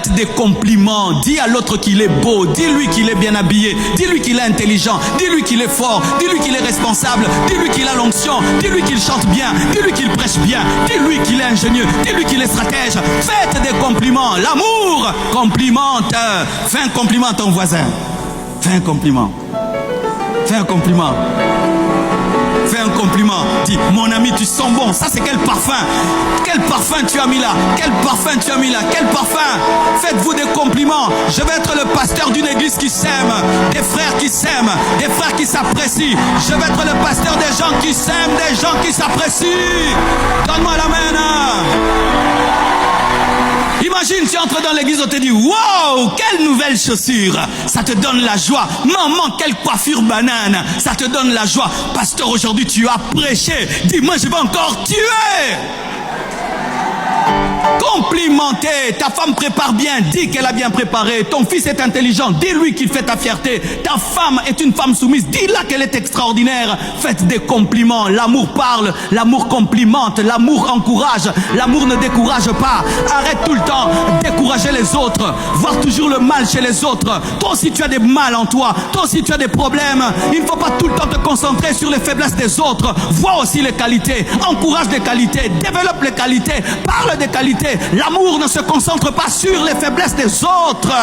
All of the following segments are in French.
Faites des compliments. Dis à l'autre qu'il est beau. Dis-lui qu'il est bien habillé. Dis-lui qu'il est intelligent. Dis-lui qu'il est fort. Dis-lui qu'il est responsable. Dis-lui qu'il a l'onction. Dis-lui qu'il chante bien. Dis-lui qu'il prêche bien. Dis-lui qu'il est ingénieux. Dis-lui qu'il est stratège. Faites des compliments. L'amour complimente. Fais un compliment à ton voisin. Fais un compliment. Fais un compliment. Fais un compliment. Dis, mon ami, tu sens bon. Ça, c'est quel parfum? Quel parfum tu as mis là? Quel parfum tu as mis là? Quel parfum? Faites-vous des compliments. Je vais être le pasteur d'une église qui s'aime. Des frères qui s'aiment. Des frères qui s'apprécient. Je vais être le pasteur des gens qui s'aiment. Des gens qui s'apprécient. Donne-moi l'amen. Imagine, tu entres dans l'église, on te dit, wow, quelle nouvelle chaussure. Ça te donne la joie. Maman, quelle coiffure banane. Ça te donne la joie. Pasteur, aujourd'hui, tu as prêché. Dis-moi, je vais encore tuer. Complimenter. Ta femme prépare bien. Dis qu'elle a bien préparé. Ton fils est intelligent. Dis-lui qu'il fait ta fierté. Ta femme est une femme soumise. Dis-la qu'elle est extraordinaire. Faites des compliments. L'amour parle. L'amour complimente. L'amour encourage. L'amour ne décourage pas. Arrête tout le temps décourager les autres. Voir toujours le mal chez les autres. Toi aussi tu as des mal en toi. Toi aussi tu as des problèmes. Il ne faut pas tout le temps te concentrer sur les faiblesses des autres. Vois aussi les qualités. Encourage des qualités. Développe les qualités. Parle des qualités. L'amour ne se concentre pas sur les faiblesses des autres.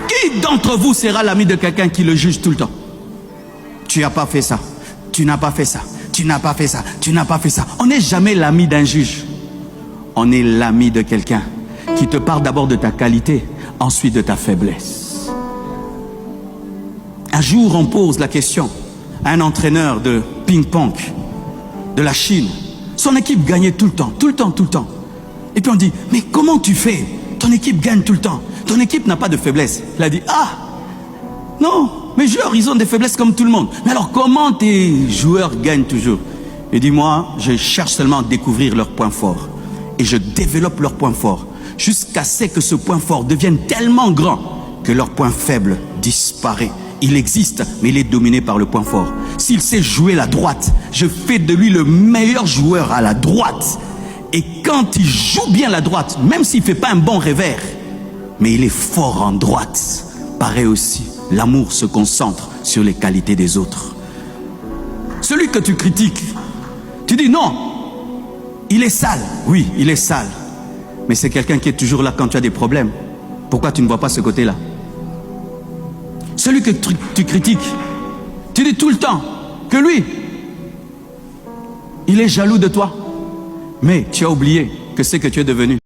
Qui d'entre vous sera l'ami de quelqu'un qui le juge tout le temps? Tu n'as pas fait ça. Tu n'as pas fait ça. Tu n'as pas fait ça. Tu n'as pas fait ça. On n'est jamais l'ami d'un juge. On est l'ami de quelqu'un qui te parle d'abord de ta qualité, ensuite de ta faiblesse. Un jour, on pose la question à un entraîneur de ping-pong de la Chine. Son équipe gagnait tout le temps, tout le temps, tout le temps. Et puis on dit, mais comment tu fais? Ton équipe gagne tout le temps. Ton équipe n'a pas de faiblesse. Il a dit, ah, non, mes joueurs, ils ont des faiblesses comme tout le monde. Mais alors comment tes joueurs gagnent toujours? Il dit, moi, je cherche seulement à découvrir leurs points forts. Et je développe leurs points forts. Jusqu'à ce que ce point fort devienne tellement grand que leur point faible disparaît. Il existe, mais il est dominé par le point fort. S'il sait jouer la droite, je fais de lui le meilleur joueur à la droite. Et quand il joue bien la droite, même s'il ne fait pas un bon revers, mais il est fort en droite, pareil aussi, l'amour se concentre sur les qualités des autres. Celui que tu critiques, tu dis non, il est sale. Oui, il est sale. Mais c'est quelqu'un qui est toujours là quand tu as des problèmes. Pourquoi tu ne vois pas ce côté-là? Celui que tu critiques, tu dis tout le temps que lui, il est jaloux de toi. Mais tu as oublié que c'est que tu es devenu.